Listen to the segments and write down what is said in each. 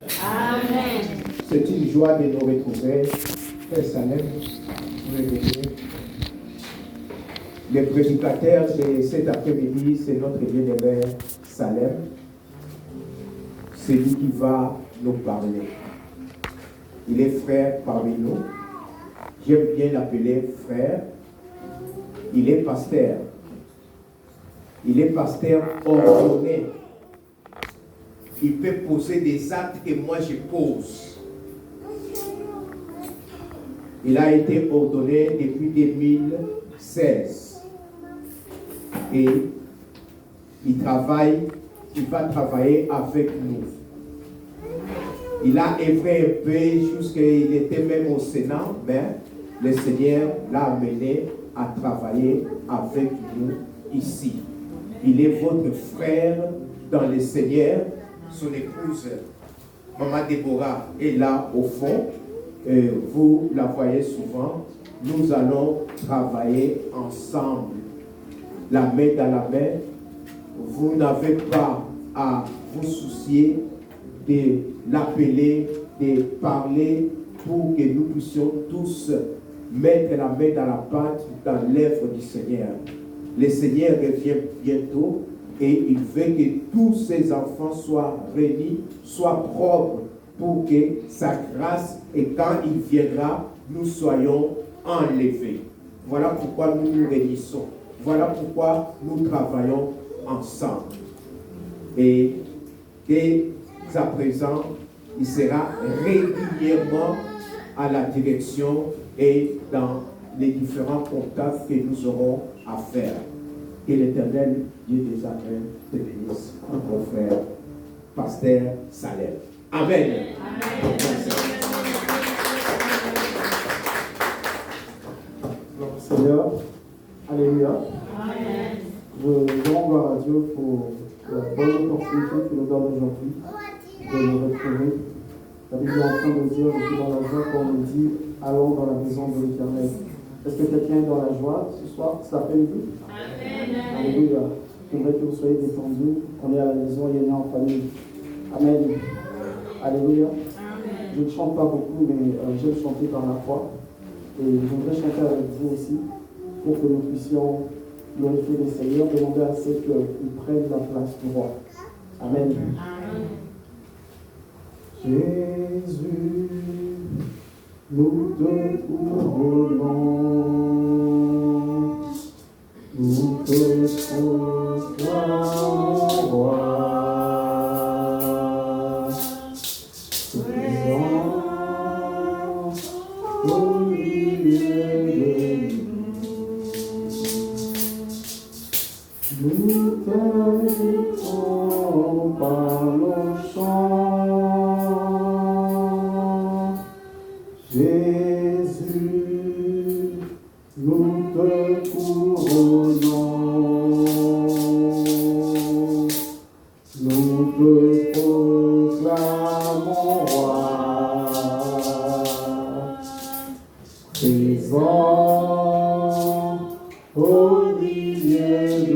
Amen. C'est une joie de nous retrouver. Frère Salem, vous pouvez venir. Le prédicateur de cet après-midi, c'est notre bien-aimé Salem. C'est lui qui va nous parler. Il est frère parmi nous. J'aime bien l'appeler frère. Il est pasteur. Il est pasteur ordonné. Il peut poser des actes que moi je pose. Il a été ordonné depuis 2016. Et il va travailler avec nous. Il a œuvré un peu jusqu'il était même au Sénat, mais le Seigneur l'a amené à travailler avec nous ici. Il est votre frère dans le Seigneur. Son épouse, Maman Déborah, est là au fond. Vous la voyez souvent. Nous allons travailler ensemble, la main dans la main. Vous n'avez pas à vous soucier de l'appeler, de parler pour que nous puissions tous mettre la main dans la pâte dans l'œuvre du Seigneur. Le Seigneur revient bientôt et il veut que tous ses enfants soient réunis, soient propres pour que sa grâce, et quand il viendra, nous soyons enlevés. Voilà pourquoi nous nous réunissons. Voilà pourquoi nous travaillons ensemble. Et dès à présent, il sera régulièrement à la direction et dans les différents contacts que nous aurons à faire. Que l'Éternel, Dieu des armées, te bénisse, mon frère, pasteur Salem. Amen. Amen. Seigneur, alléluia. Amen. Je rends gloire à Dieu pour la bonne opportunité qu'il nous donne aujourd'hui de nous retrouver. La Bible est en train de dire, je suis dans la joie quand on nous dit, allons dans la maison de l'Éternel. Est-ce que quelqu'un est dans la joie ce soir, cet après-midi? Amen. Alléluia. J'aimerais que vous soyez détendus. On est à la maison et on est en famille. Amen. Alléluia. Amen. Je ne chante pas beaucoup, mais j'aime chanter par la foi. Et j'aimerais chanter avec vous aussi pour que nous puissions glorifier le Seigneur, demander à ceux qu'ils prennent la place du roi. Amen. Amen. Jésus, nous te couronnons, nous te proclamons roi. Au milieu de nous t'invitons par nos chants. Jésus, nous te couronnons, nous te proclamons roi. Présent au milieu de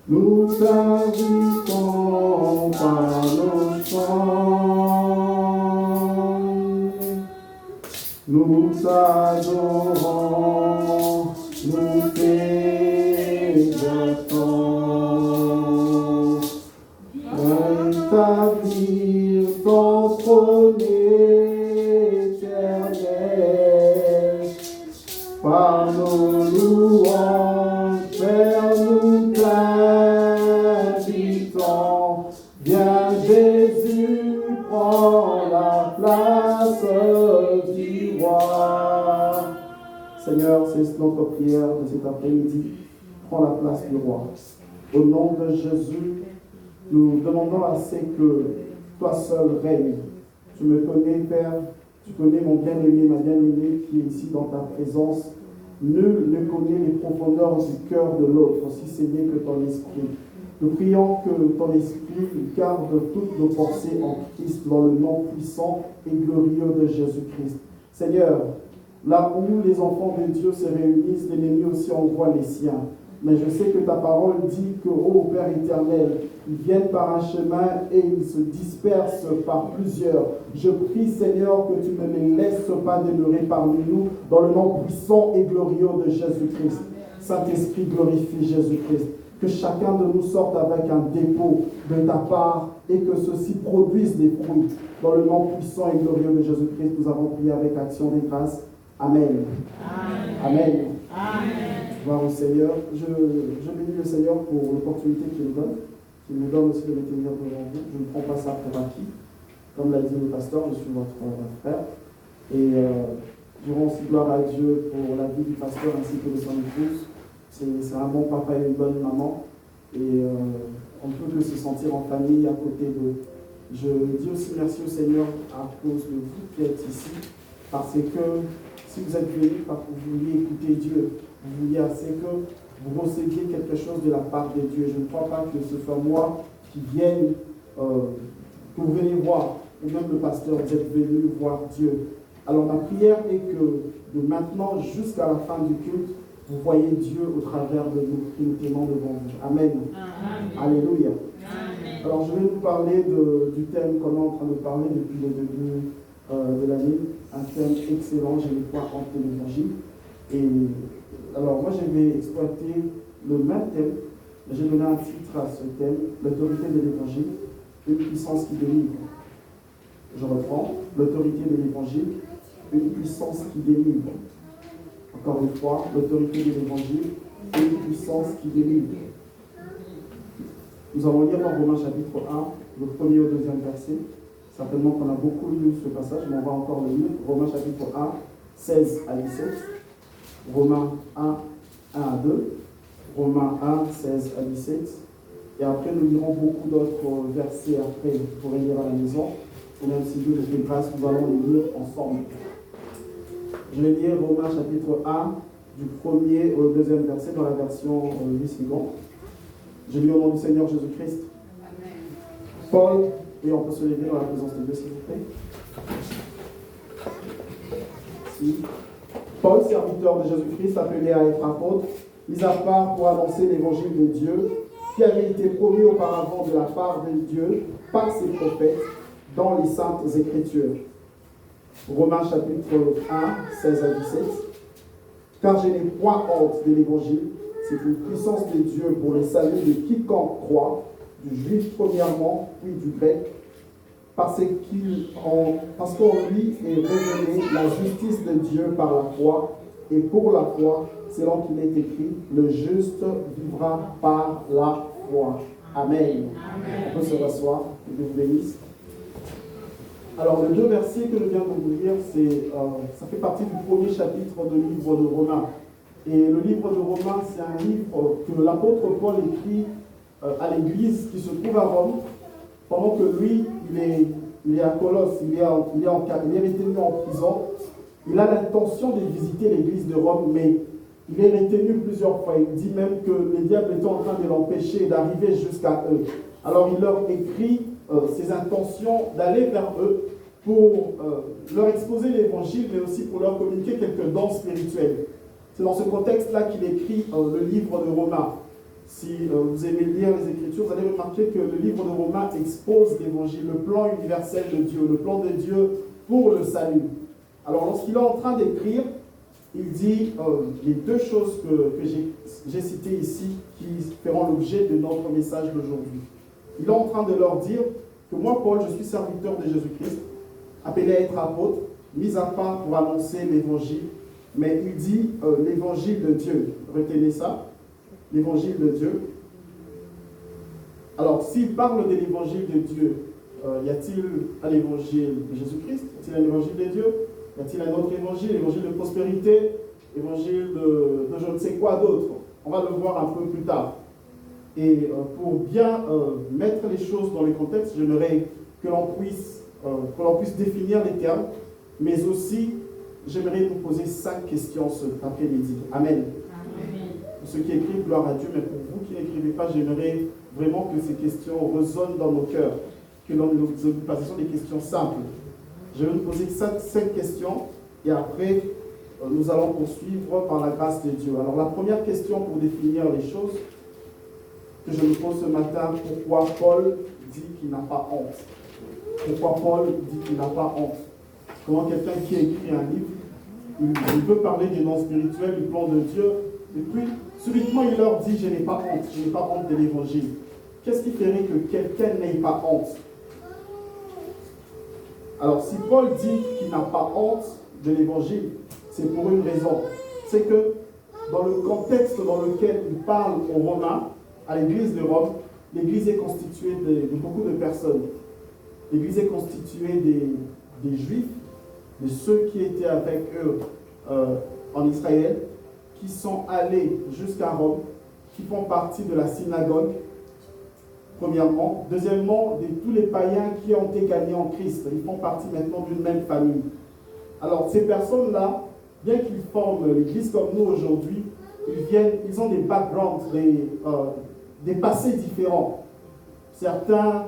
nous t'invitons par nos chants, nous t'adorons, nous t'exaltons, rétablir ton trône éternel, par nos louanges, Père, nous t'invitons. Viens Jésus, prends la place du roi. Seigneur, c'est notre prière de cet après-midi. Prends la place du roi. Au nom de Jésus, nous demandons à ce que toi seul règne. Tu me connais, Père. Tu connais mon bien-aimé, ma bien-aimée qui est ici dans ta présence. Nul ne connaît les profondeurs du cœur de l'autre, si ce n'est que ton esprit. Nous prions que ton esprit garde toutes nos pensées en Christ dans le nom puissant et glorieux de Jésus-Christ. Seigneur, là où les enfants de Dieu se réunissent, l'ennemi aussi envoie les siens. mais je sais que ta parole dit que, ô Père éternel, ils viennent par un chemin et ils se dispersent par plusieurs. Je prie, Seigneur, que tu ne les laisses pas demeurer parmi nous, dans le nom puissant et glorieux de Jésus-Christ. Saint-Esprit, glorifie Jésus-Christ. Que chacun de nous sorte avec un dépôt de ta part et que ceci produise des fruits. Dans le nom puissant et glorieux de Jésus-Christ, nous avons prié avec action des grâces. Amen. Amen. Amen. Gloire au Seigneur. Je bénis le Seigneur pour l'opportunité qu'il nous donne aussi de me tenir devant vous. Je ne prends pas ça pour acquis. Comme l'a dit le pasteur, je suis votre frère. Et je rends aussi gloire à Dieu pour la vie du pasteur ainsi que de son épouse. C'est un bon papa et une bonne maman. Et on ne peut que se sentir en famille à côté d'eux. Je dis aussi merci au Seigneur à cause de vous qui êtes ici. Parce que si vous êtes venus parce que vous vouliez écouter Dieu, vous vouliez assez que vous receviez quelque chose de la part de Dieu. Je ne crois pas que ce soit moi qui vienne, que vous venez voir, ou même le pasteur, vous êtes venu voir Dieu. Alors ma prière est que de maintenant jusqu'à la fin du culte, vous voyez Dieu au travers de nous, qui nous témoignons devant vous. Amen. Amen. Alléluia. Amen. Alors je vais vous parler du thème qu'on est en train de parler depuis le début de l'année. Un thème excellent, j'ai les foi entre l'évangile. Et alors moi je vais exploiter le même thème. J'ai donné un titre à ce thème, l'autorité de l'évangile, une puissance qui délivre. Je reprends, l'autorité de l'évangile, une puissance qui délivre. Encore une fois, l'autorité de l'évangile, une puissance qui délivre. Nous allons lire dans Romains chapitre 1, le premier au deuxième verset. Certainement qu'on a beaucoup lu ce passage, mais on va encore le lire. Romains chapitre 1, 16 à 17. Romains 1, 1 à 2. Romains 1, 16 à 17. Et après, nous lirons beaucoup d'autres versets après. Vous pourrez lire à la maison. Et même si Dieu nous fait grâce, nous allons les lire ensemble. Je vais lire Romains chapitre 1, du premier au deuxième verset dans la version 8 suivante. Je lis au nom du Seigneur Jésus-Christ. Amen. Paul, et on peut se lever dans la présence de Dieu, s'il vous plaît. Merci. Paul, serviteur de Jésus-Christ, appelé à être apôtre, mis à part pour annoncer l'évangile de Dieu, qui avait été promis auparavant de la part de Dieu par ses prophètes dans les saintes Écritures. Romains chapitre 1, 16 à 17. Car je n'ai point honte de l'évangile, c'est une puissance de Dieu pour le salut de quiconque croit, du juif premièrement, puis du grec, parce qu'en lui est révélée la justice de Dieu par la foi, et pour la foi, selon qu'il est écrit, le juste vivra par la foi. Amen. Amen. On peut se rasseoir, que Dieu vous bénisse. Alors, les deux versets que je viens de vous lire, ça fait partie du premier chapitre du livre de Romains. Et le livre de Romains, c'est un livre que l'apôtre Paul écrit à l'église qui se trouve à Rome, pendant que lui, il est à Colosse, il est retenu en prison. Il a l'intention de visiter l'église de Rome, mais il est retenu plusieurs fois. Il dit même que les diables étaient en train de l'empêcher d'arriver jusqu'à eux. Alors il leur écrit ses intentions d'aller vers eux pour leur exposer l'évangile, mais aussi pour leur communiquer quelques dons spirituels. C'est dans ce contexte-là qu'il écrit le livre de Romains. Si vous aimez lire les Écritures, vous allez remarquer que le livre de Romains expose l'évangile, le plan universel de Dieu, le plan de Dieu pour le salut. Alors lorsqu'il est en train d'écrire, il dit les deux choses que j'ai citées ici qui feront l'objet de notre message d'aujourd'hui. Il est en train de leur dire que moi, Paul, je suis serviteur de Jésus-Christ, appelé à être apôtre, mis à part pour annoncer l'évangile, mais il dit l'évangile de Dieu. Retenez ça, l'évangile de Dieu. Alors, s'il parle de l'évangile de Dieu, y a-t-il un évangile de Jésus-Christ? Y a-t-il un évangile de Dieu? Y a-t-il un autre évangile? Évangile de prospérité? Évangile de je ne sais quoi d'autre? On va le voir un peu plus tard. Et pour bien mettre les choses dans le contexte, j'aimerais que l'on puisse définir les termes, mais aussi, j'aimerais vous poser 5 questions cet après-midi. Amen. Amen. Pour ceux qui écrivent, gloire à Dieu, mais pour vous qui n'écrivez pas, j'aimerais vraiment que ces questions résonnent dans nos cœurs, que l'on nous pose. Ce sont des questions simples. Je vais vous poser 5 questions, et après, nous allons poursuivre par la grâce de Dieu. Alors la première question pour définir les choses que je me pose ce matin, pourquoi Paul dit qu'il n'a pas honte? Pourquoi Paul dit qu'il n'a pas honte? Comment quelqu'un qui a écrit un livre, il veut parler du nom spirituel, du plan de Dieu, et puis subitement il leur dit, je n'ai pas honte, je n'ai pas honte de l'évangile. Qu'est-ce qui ferait que quelqu'un n'ait pas honte? Alors si Paul dit qu'il n'a pas honte de l'évangile, c'est pour une raison. C'est que dans le contexte dans lequel il parle aux Romains, à l'église de Rome, l'église est constituée de beaucoup de personnes. L'église est constituée des Juifs, de ceux qui étaient avec eux en Israël, qui sont allés jusqu'à Rome, qui font partie de la synagogue, premièrement. Deuxièmement, de tous les païens qui ont été gagnés en Christ. Ils font partie maintenant d'une même famille. Alors, ces personnes-là, bien qu'ils forment l'église comme nous aujourd'hui, ils ont des backgrounds, des passés différents. Certains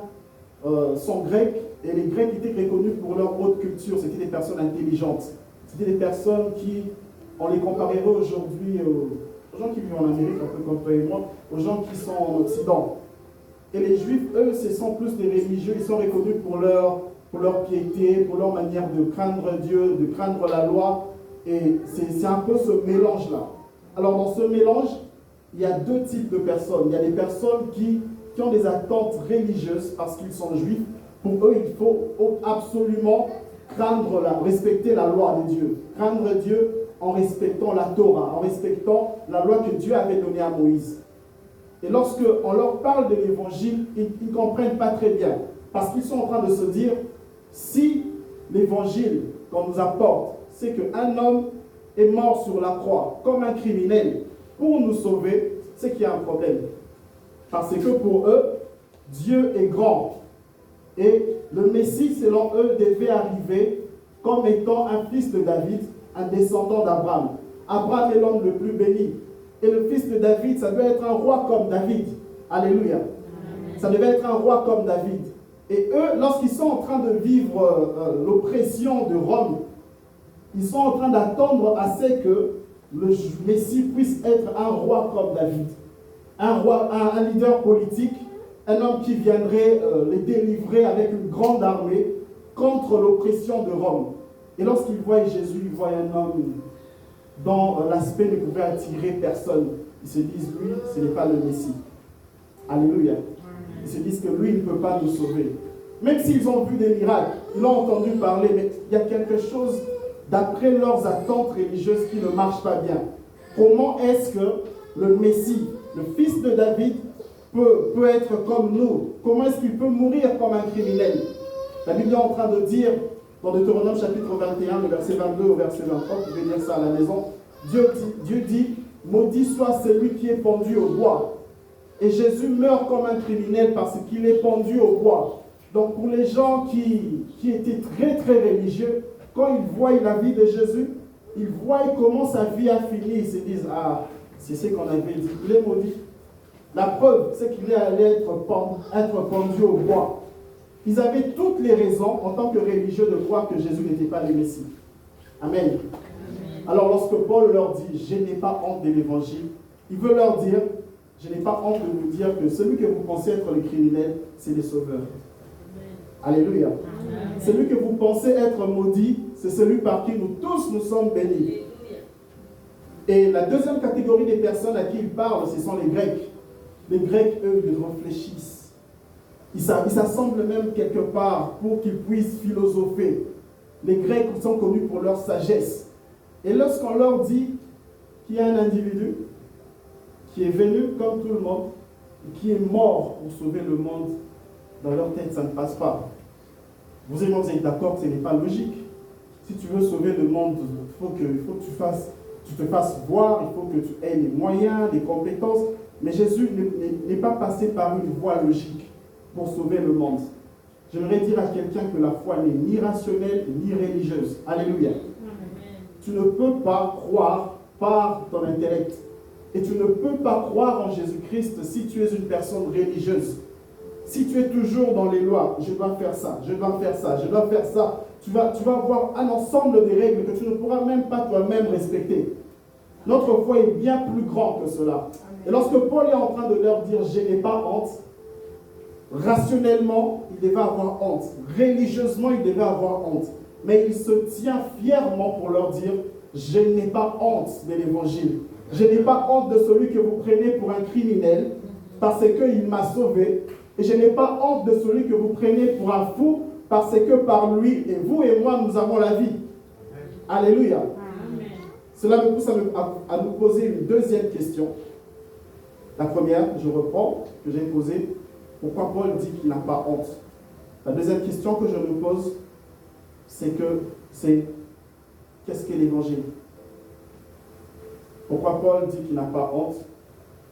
sont grecs, et les Grecs étaient reconnus pour leur haute culture. C'était des personnes intelligentes. C'était des personnes qui, on les comparerait aujourd'hui aux gens qui vivent en Amérique, un peu comme toi et moi, aux gens qui sont en Occident. Et les Juifs, eux, ce sont plus des religieux. Ils sont reconnus pour leur piété, pour leur manière de craindre Dieu, de craindre la loi. Et c'est un peu ce mélange-là. Alors, dans ce mélange, il y a deux types de personnes. Il y a des personnes qui ont des attentes religieuses parce qu'ils sont juifs. Pour eux, il faut absolument respecter la loi de Dieu. Craindre Dieu en respectant la Torah, en respectant la loi que Dieu avait donnée à Moïse. Et lorsqu'on leur parle de l'évangile, ils ne comprennent pas très bien. Parce qu'ils sont en train de se dire, si l'évangile qu'on nous apporte, c'est qu'un homme est mort sur la croix comme un criminel pour nous sauver, c'est qu'il y a un problème. Parce que pour eux, Dieu est grand. Et le Messie, selon eux, devait arriver comme étant un fils de David, un descendant d'Abraham. Abraham est l'homme le plus béni. Et le fils de David, ça doit être un roi comme David. Alléluia. Amen. Ça devait être un roi comme David. Et eux, lorsqu'ils sont en train de vivre l'oppression de Rome, ils sont en train d'attendre à ce que le Messie puisse être un roi comme David. Un roi, un leader politique, un homme qui viendrait les délivrer avec une grande armée contre l'oppression de Rome. Et lorsqu'ils voient Jésus, ils voient un homme dont l'aspect ne pouvait attirer personne. Ils se disent, lui, ce n'est pas le Messie. Alléluia. Ils se disent que lui, il ne peut pas nous sauver. Même s'ils ont vu des miracles, ils l'ont entendu parler, mais il y a quelque chose d'après leurs attentes religieuses qui ne marche pas bien. Comment est-ce que le Messie, le fils de David, peut être comme nous? Comment est-ce qu'il peut mourir comme un criminel? La Bible est en train de dire, dans Deutéronome chapitre 21, le verset 22 au verset 23, vous pouvez lire ça à la maison, Dieu dit, maudit soit celui qui est pendu au bois. Et Jésus meurt comme un criminel parce qu'il est pendu au bois. Donc pour les gens qui étaient très très religieux, quand ils voient la vie de Jésus, ils voient comment sa vie a fini, ils se disent, ah, c'est ce qu'on avait dit, il est maudit. La preuve, c'est qu'il est allé être pendu au bois. Ils avaient toutes les raisons, en tant que religieux, de croire que Jésus n'était pas le Messie. Amen. Alors lorsque Paul leur dit, je n'ai pas honte de l'évangile, il veut leur dire, je n'ai pas honte de vous dire que celui que vous pensez être le criminel, c'est le sauveur. Alléluia. Amen. Celui que vous pensez être maudit, c'est celui par qui nous tous nous sommes bénis. Et la deuxième catégorie des personnes à qui il parle, ce sont les Grecs. Les Grecs, eux, ils réfléchissent. Ils s'assemblent même quelque part pour qu'ils puissent philosopher. Les Grecs sont connus pour leur sagesse. Et lorsqu'on leur dit qu'il y a un individu qui est venu comme tout le monde, et qui est mort pour sauver le monde, dans leur tête, ça ne passe pas. Vous et moi, vous êtes d'accord que ce n'est pas logique. Si tu veux sauver le monde, il faut que tu te fasses voir, il faut que tu aies les moyens, les compétences. Mais Jésus n'est pas passé par une voie logique pour sauver le monde. J'aimerais dire à quelqu'un que la foi n'est ni rationnelle ni religieuse. Alléluia. Tu ne peux pas croire par ton intellect. Et tu ne peux pas croire en Jésus-Christ si tu es une personne religieuse. Si tu es toujours dans les lois, je dois faire ça, je dois faire ça, je dois faire ça, tu vas avoir un ensemble de règles que tu ne pourras même pas toi-même respecter. Notre foi est bien plus grand que cela. Et lorsque Paul est en train de leur dire « je n'ai pas honte », rationnellement, il devait avoir honte. Religieusement, il devait avoir honte. Mais il se tient fièrement pour leur dire « je n'ai pas honte de l'évangile. Je n'ai pas honte de celui que vous prenez pour un criminel parce qu'il m'a sauvé. Et je n'ai pas honte de celui que vous prenez pour un fou parce que par lui, et vous et moi, nous avons la vie. » Alléluia. Amen. Cela me pousse à nous poser une deuxième question. La première, je reprends, que j'ai posée. Pourquoi Paul dit qu'il n'a pas honte? La deuxième question que je me pose, c'est qu'est-ce qu'est l'évangile? Pourquoi Paul dit qu'il n'a pas honte?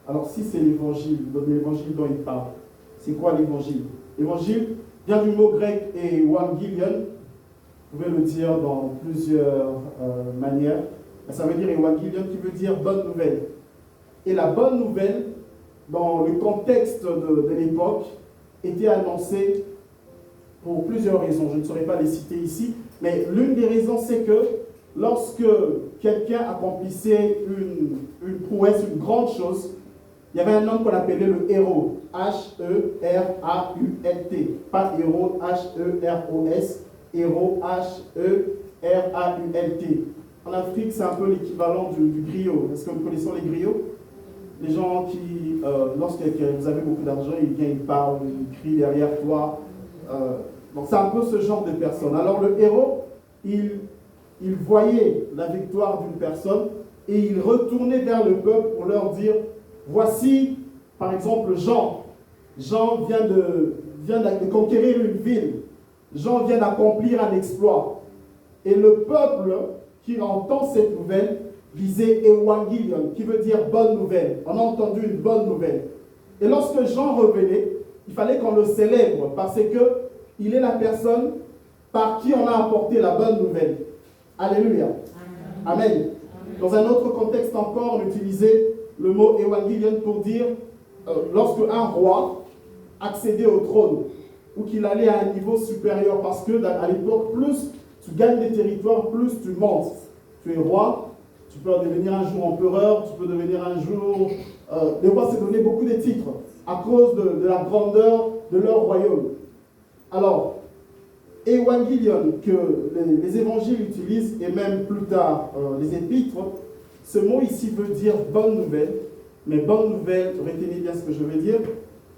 Alors si c'est l'évangile dont il parle, c'est quoi l'évangile? L'évangile vient du mot grec évangelion. Vous pouvez le dire dans plusieurs manières. Ça veut dire évangelion qui veut dire bonne nouvelle. Et la bonne nouvelle, dans le contexte de l'époque, était annoncée pour plusieurs raisons. Je ne saurais pas les citer ici, mais l'une des raisons, c'est que lorsque quelqu'un accomplissait une prouesse, une grande chose, il y avait un homme qu'on appelait le héros, H-E-R-A-U-L-T. Pas héros, H-E-R-O-S, héros, H-E-R-A-U-L-T. En Afrique, c'est un peu l'équivalent du griot. Est-ce que nous connaissons les griots? Les gens qui, lorsque vous avez beaucoup d'argent, ils viennent, ils parlent, ils crient derrière toi. Donc c'est un peu ce genre de personne. Alors le héros, il voyait la victoire d'une personne et il retournait vers le peuple pour leur dire, voici, par exemple, Jean. Jean vient de conquérir une ville. Jean vient d'accomplir un exploit. Et le peuple qui entend cette nouvelle disait évangelion, qui veut dire bonne nouvelle. On a entendu une bonne nouvelle. Et lorsque Jean revenait, il fallait qu'on le célèbre parce qu'il est la personne par qui on a apporté la bonne nouvelle. Alléluia. Amen. Amen. Dans un autre contexte encore, on utilisait le mot évangelion pour dire lorsque un roi accédait au trône ou qu'il allait à un niveau supérieur, parce que à l'époque, plus tu gagnes des territoires, plus tu montes. Tu es roi, tu peux devenir un jour empereur, tu peux devenir un jour... les rois se donnaient beaucoup de titres à cause de la grandeur de leur royaume. Alors, évangelion, que les évangiles utilisent, et même plus tard les épîtres, ce mot ici veut dire bonne nouvelle. Mais bonne nouvelle, retenez bien ce que je veux dire,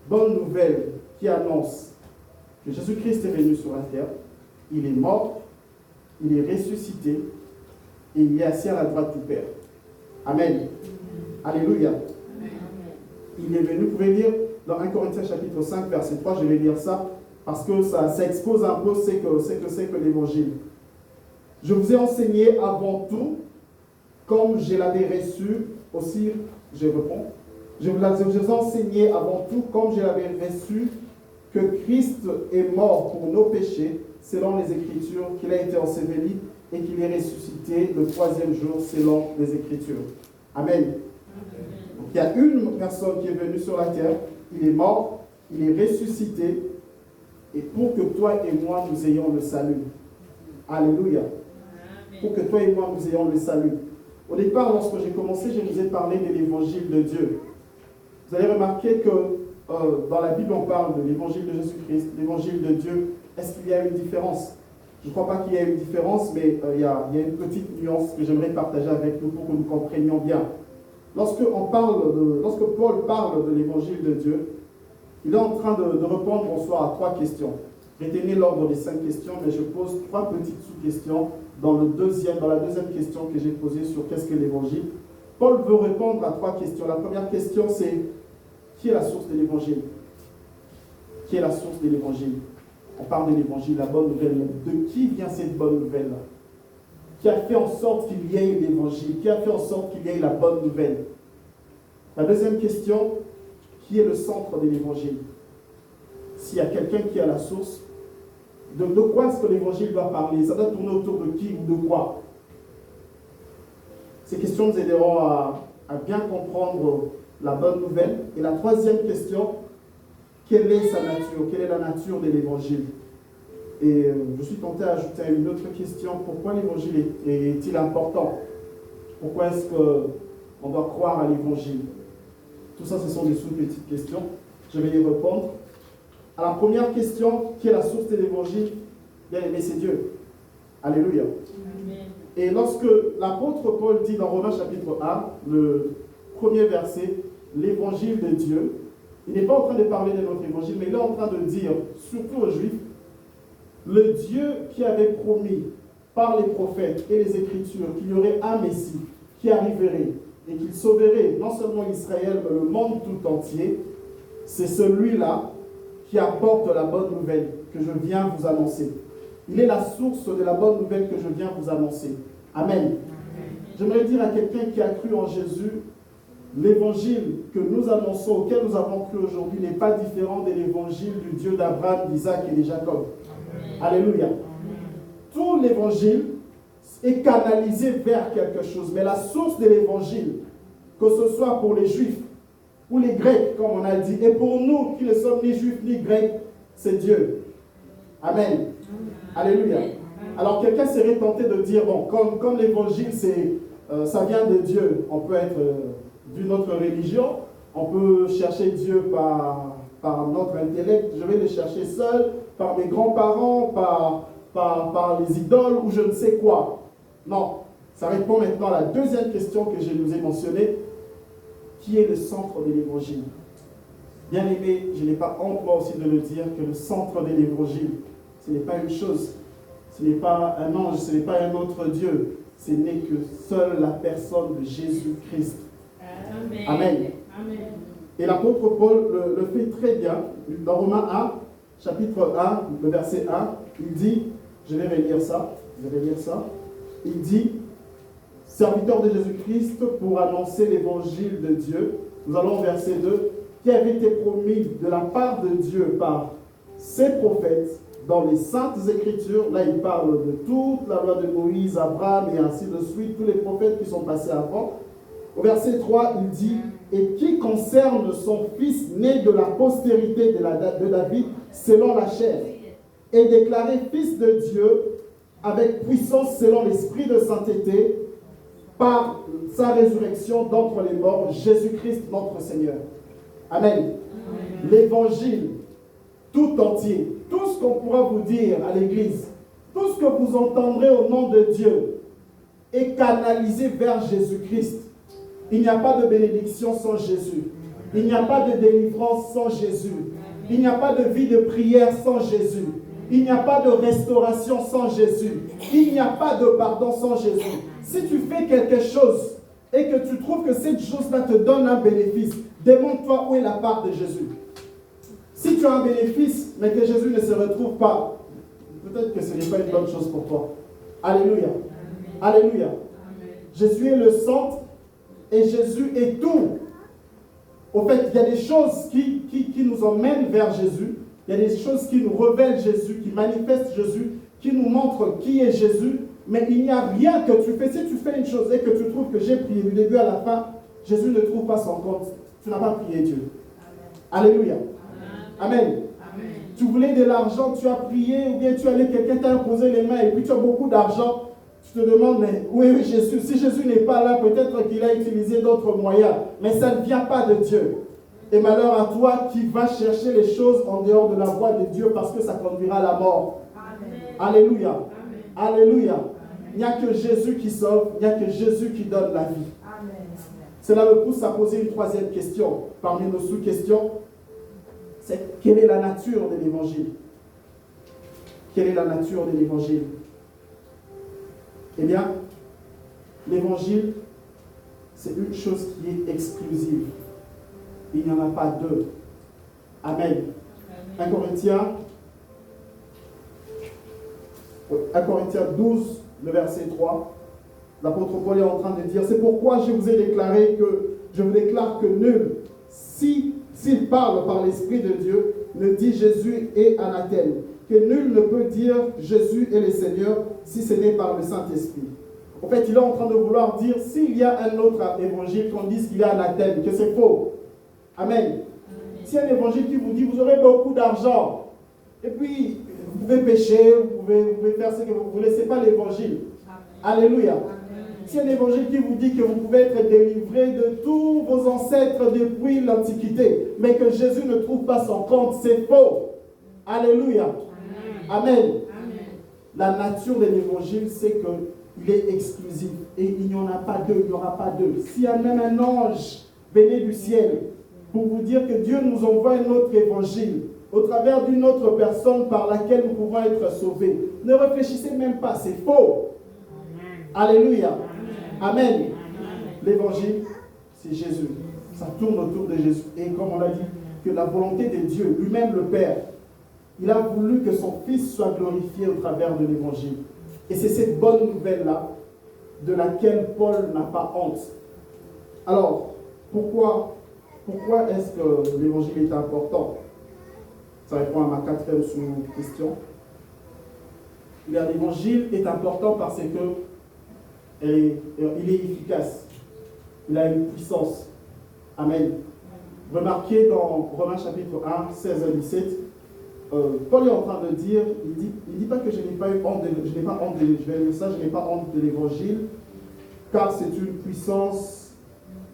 bonne nouvelle qui annonce que Jésus-Christ est venu sur la terre, il est mort, il est ressuscité, et il est assis à la droite du Père. Amen. Alléluia. Amen. Il est venu, vous pouvez lire dans 1 Corinthiens chapitre 5, verset 3, je vais lire ça, parce que ça expose un peu ce que c'est que l'évangile. Je vous ai enseigné avant tout, comme je l'avais reçu, aussi, je réponds, je vous ai enseigné avant tout, comme je l'avais reçu, que Christ est mort pour nos péchés, selon les Écritures, qu'il a été enseveli et qu'il est ressuscité le troisième jour, selon les Écritures. Amen. Donc, il y a une personne qui est venue sur la terre, il est mort, il est ressuscité, et pour que toi et moi, nous ayons le salut. Alléluia. Pour que toi et moi, nous ayons le salut. Au départ, lorsque j'ai commencé, je vous ai parlé de l'évangile de Dieu. Vous avez remarqué que dans la Bible, on parle de l'évangile de Jésus-Christ, l'évangile de Dieu. Est-ce qu'il y a une différence? Je ne crois pas qu'il y ait une différence, mais il y a une petite nuance que j'aimerais partager avec nous pour que nous comprenions bien. Lorsque Paul parle de l'évangile de Dieu, il est en train de répondre bonsoir à 3 questions. Retenez l'ordre des 5 questions, mais je pose 3 petites sous-questions dans la deuxième question que j'ai posée sur qu'est-ce que l'évangile. Paul veut répondre à 3 questions. La première question, c'est qui est la source de l'évangile? Qui est la source de l'évangile? On parle de l'évangile, la bonne nouvelle. De qui vient cette bonne nouvelle-là? Qui a fait en sorte qu'il y ait l'évangile? Qui a fait en sorte qu'il y ait la bonne nouvelle? La deuxième question, qui est le centre de l'évangile? S'il y a quelqu'un qui est à la source, de quoi est-ce que l'évangile doit parler? Ça doit tourner autour de qui ou de quoi? Ces questions nous aideront à bien comprendre la bonne nouvelle. Et la troisième question, quelle est sa nature, quelle est la nature de l'évangile. Et je suis tenté d'ajouter une autre question. Pourquoi l'évangile est-il important? Pourquoi est-ce qu'on doit croire à l'évangile? Tout ça, ce sont des sous-petites questions. Je vais y répondre. À la première question, qui est la source de l'évangile? Bien aimé, c'est Dieu. Alléluia. Amen. Et lorsque l'apôtre Paul dit dans Romains chapitre 1, le premier verset, l'évangile de Dieu, il n'est pas en train de parler de notre évangile, mais il est en train de dire, surtout aux Juifs, le Dieu qui avait promis par les prophètes et les Écritures qu'il y aurait un Messie qui arriverait et qu'il sauverait non seulement Israël, mais le monde tout entier, c'est celui-là qui apporte la bonne nouvelle que je viens vous annoncer. Il est la source de la bonne nouvelle que je viens vous annoncer. Amen. Amen. J'aimerais dire à quelqu'un qui a cru en Jésus, l'évangile que nous annonçons, auquel nous avons cru aujourd'hui, n'est pas différent de l'évangile du Dieu d'Abraham, d'Isaac et de Jacob. Amen. Alléluia. Amen. Tout l'évangile est canalisé vers quelque chose, mais la source de l'évangile, que ce soit pour les Juifs ou les Grecs, comme on a dit, et pour nous qui ne sommes ni Juifs ni Grecs, c'est Dieu. Amen. Amen. Alléluia. Amen. Alors quelqu'un serait tenté de dire, bon, comme l'évangile, ça vient de Dieu, on peut être d'une autre religion, on peut chercher Dieu par notre intellect, je vais le chercher seul, par mes grands-parents, par les idoles ou je ne sais quoi. Non, ça répond maintenant à la deuxième question que je nous ai mentionnée, qui est le centre de l'évangile. Bien aimé, je n'ai pas honte moi aussi de le dire, que le centre de l'évangile, ce n'est pas une chose, ce n'est pas un ange, ce n'est pas un autre Dieu, ce n'est que seule la personne de Jésus-Christ. Amen. Amen. Amen. Et l'apôtre Paul le fait très bien. Dans Romains 1, chapitre 1, le verset 1, il dit, je vais relire ça, il dit, serviteur de Jésus-Christ pour annoncer l'évangile de Dieu, nous allons au verset 2, qui avait été promis de la part de Dieu par ses prophètes dans les saintes écritures. Là, il parle de toute la loi de Moïse, Abraham et ainsi de suite, tous les prophètes qui sont passés avant. Au verset 3, il dit, et qui concerne son fils né de la postérité de David selon la chair, et déclaré fils de Dieu avec puissance selon l'esprit de sainteté, par sa résurrection d'entre les morts, Jésus-Christ notre Seigneur. Amen. Amen. L'évangile tout entier, tout ce qu'on pourra vous dire à l'église, tout ce que vous entendrez au nom de Dieu est canalisé vers Jésus-Christ. Il n'y a pas de bénédiction sans Jésus. Il n'y a pas de délivrance sans Jésus. Il n'y a pas de vie de prière sans Jésus. Il n'y a pas de restauration sans Jésus. Il n'y a pas de pardon sans Jésus. Si tu fais quelque chose et que tu trouves que cette chose-là te donne un bénéfice, demande-toi où est la part de Jésus. Si tu as un bénéfice, mais que Jésus ne se retrouve pas, peut-être que ce n'est pas une bonne chose pour toi. Alléluia. Amen. Alléluia. Amen. Jésus est le centre et Jésus est tout. Au fait, il y a des choses qui nous emmènent vers Jésus. Il y a des choses qui nous révèlent Jésus, qui manifestent Jésus, qui nous montrent qui est Jésus. Mais il n'y a rien que tu fais. Si tu fais une chose et que tu trouves que j'ai prié du début à la fin, Jésus ne trouve pas son compte. Tu n'as pas prié Dieu. Amen. Alléluia. Amen. Amen. Amen. Tu voulais de l'argent, tu as prié, ou bien tu allais, quelqu'un t'a imposé les mains et puis tu as beaucoup d'argent. Tu te demandes, mais où est Jésus? Si Jésus n'est pas là, peut-être qu'il a utilisé d'autres moyens. Mais ça ne vient pas de Dieu. Et malheur à toi qui vas chercher les choses en dehors de la voie de Dieu parce que ça conduira à la mort. Amen. Alléluia. Amen. Alléluia. Amen. Il n'y a que Jésus qui sauve, il n'y a que Jésus qui donne la vie. Amen. Cela me pousse à poser une troisième question parmi nos sous-questions. C'est quelle est la nature de l'évangile? Quelle est la nature de l'évangile? Eh bien, l'évangile, c'est une chose qui est exclusive. Il n'y en a pas deux. Amen. 1 Corinthiens 12, le verset 3, l'apôtre Paul est en train de dire, c'est pourquoi je vous déclare que nul, s'il parle par l'Esprit de Dieu, ne dit Jésus est anathème, que nul ne peut dire Jésus est le Seigneur si ce n'est par le Saint-Esprit. En fait, il est en train de vouloir dire, s'il y a un autre évangile qu'on dise qu'il est anathème, que c'est faux. Amen. si un évangile qui vous dit vous aurez beaucoup d'argent, et puis vous pouvez pécher, vous pouvez faire ce que vous voulez, ce n'est pas l'évangile. Alléluia. Si un évangile qui vous dit que vous pouvez être délivré de tous vos ancêtres depuis l'Antiquité, mais que Jésus ne trouve pas son compte, c'est faux. Alléluia. Amen. La nature de l'évangile, c'est qu'il est exclusif et il n'y en a pas deux, il n'y aura pas deux. S'il y a même un ange venu du ciel pour vous dire que Dieu nous envoie un autre évangile au travers d'une autre personne par laquelle nous pouvons être sauvés, ne réfléchissez même pas, c'est faux. Alléluia. Amen. L'évangile, c'est Jésus. Ça tourne autour de Jésus. Et comme on l'a dit, que la volonté de Dieu, lui-même le Père, il a voulu que son Fils soit glorifié au travers de l'évangile. Et c'est cette bonne nouvelle-là de laquelle Paul n'a pas honte. Alors, pourquoi est-ce que l'évangile est important? Ça répond à ma quatrième sous-question. L'évangile est important parce que il est efficace. Il a une puissance. Amen. Remarquez dans Romains chapitre 1, 16 à 17, Paul est en train de dire, il dit pas que je n'ai pas honte de l'évangile, car c'est une puissance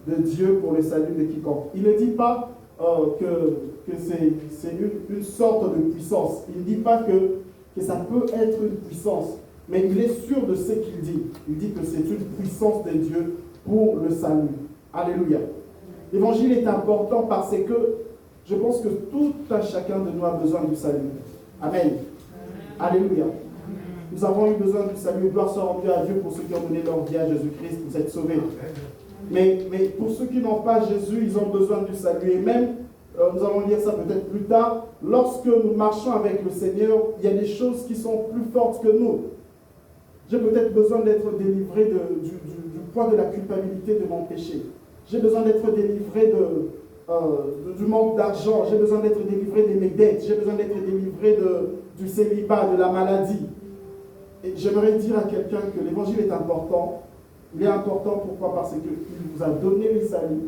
de Dieu pour le salut de quiconque. Il ne dit pas que c'est une sorte de puissance. Il ne dit pas que ça peut être une puissance. Mais il est sûr de ce qu'il dit. Il dit que c'est une puissance de Dieu pour le salut. Alléluia. L'évangile est important parce que je pense que tout un chacun de nous a besoin du salut. Amen. Alléluia. Nous avons eu besoin du salut. Gloire soit rendue à Dieu pour ceux qui ont donné leur vie à Jésus-Christ, vous êtes sauvés. Mais pour ceux qui n'ont pas Jésus, ils ont besoin du salut. Et même, nous allons lire ça peut-être plus tard, lorsque nous marchons avec le Seigneur, il y a des choses qui sont plus fortes que nous. J'ai peut-être besoin d'être délivré du poids de la culpabilité de mon péché. J'ai besoin d'être délivré du manque d'argent. J'ai besoin d'être délivré de mes dettes. J'ai besoin d'être délivré du célibat, de la maladie. Et j'aimerais dire à quelqu'un que l'évangile est important. Il est important pourquoi? Parce qu'il vous a donné le salut.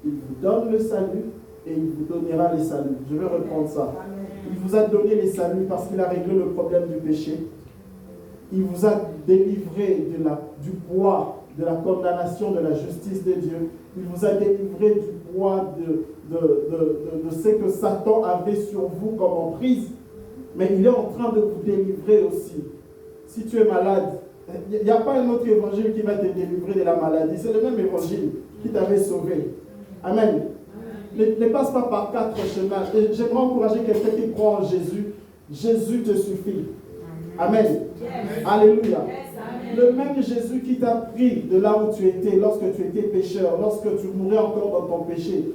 Il vous donne le salut et il vous donnera le salut. Je vais reprendre ça. Il vous a donné le salut parce qu'il a réglé le problème du péché. Il vous a délivré du poids de la condamnation de la justice de Dieu. Il vous a délivré du poids de ce que Satan avait sur vous comme emprise. Mais il est en train de vous délivrer aussi. Si tu es malade, il n'y a pas un autre évangile qui va te délivrer de la maladie. C'est le même évangile qui t'avait sauvé. Amen. Ne passe pas par 4 chemins. Et j'aimerais encourager quelqu'un qui croit en Jésus. Jésus te suffit. Amen. Yes. Alléluia. Yes, le même Jésus qui t'a pris de là où tu étais, lorsque tu étais pécheur, lorsque tu mourais encore dans ton péché,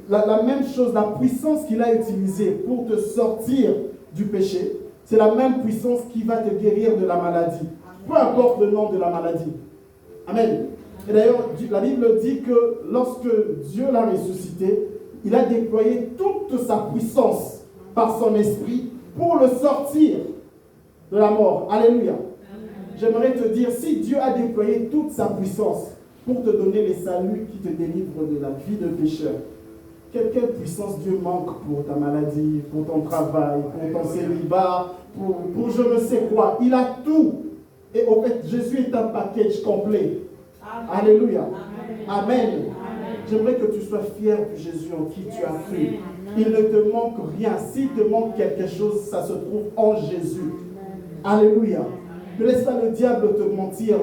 la même chose, la puissance qu'il a utilisée pour te sortir du péché, c'est la même puissance qui va te guérir de la maladie. Peu importe le nom de la maladie. Amen. Et d'ailleurs, la Bible dit que lorsque Dieu l'a ressuscité, il a déployé toute sa puissance par son esprit pour le sortir de la mort. Alléluia. J'aimerais te dire, si Dieu a déployé toute sa puissance pour te donner les saluts qui te délivrent de la vie de pécheur, quelle puissance Dieu manque pour ta maladie, pour ton travail, pour ton célibat, pour je ne sais quoi. Il a tout. Et au fait, Jésus est un package complet. Amen. Alléluia. Amen. Amen. J'aimerais que tu sois fier de Jésus en qui tu as cru. Il ne te manque rien. S'il te manque quelque chose, ça se trouve en Jésus. Alléluia. Ne laisse pas le diable te mentir